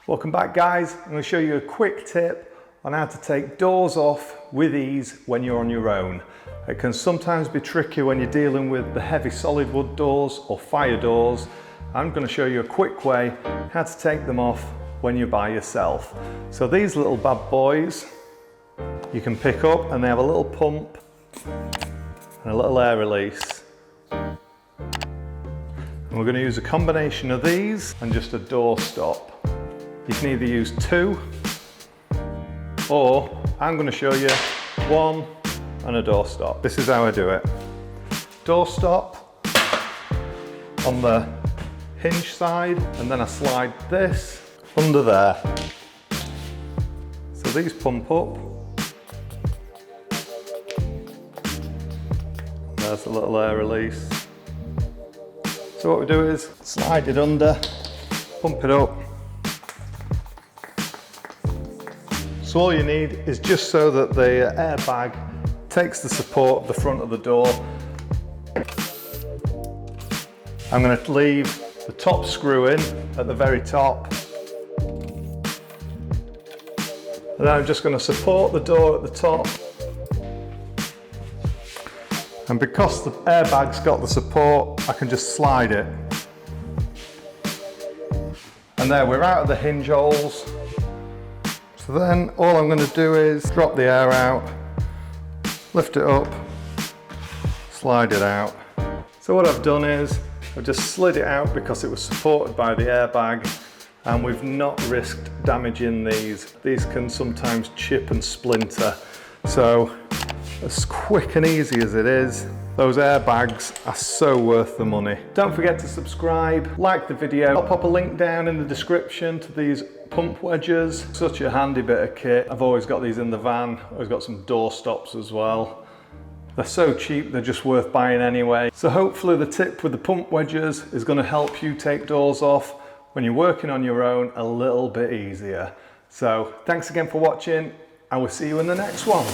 Welcome back guys. I'm going to show you a quick tip on how to take doors off with ease when you're on your own. It can sometimes be tricky when you're dealing with the heavy solid wood doors or fire doors. I'm going to show you a quick way how to take them off when you're by yourself. So these little bad boys you can pick up and they have a little pump and a little air release. And we're going to use a combination of these and just a door stop. You can either use two, or I'm going to show you one and a door stop. This is how I do it. Door stop on the hinge side, and then I slide this under there. So these pump up. There's a little air release. So what we do is slide it under, pump it up. So all you need is just so that the airbag takes the support of the front of the door. I'm going to leave the top screw in at the very top. And then I'm just going to support the door at the top. And because the airbag's got the support, I can just slide it. And there, we're out of the hinge holes. So then all I'm going to do is drop the air out, lift it up, slide it out. So what I've done is I've just slid it out because it was supported by the airbag, and we've not risked damaging these. These can sometimes chip and splinter. So as quick and easy as it is, those airbags are so worth the money. Don't forget to subscribe, like the video. I'll pop a link down in the description to these pump wedges. Such a handy bit of kit. I've always got these in the van. Always got some door stops as well. They're so cheap, they're just worth buying anyway. So hopefully the tip with the pump wedges is going to help you take doors off when you're working on your own a little bit easier. So thanks again for watching. I will see you in the next one.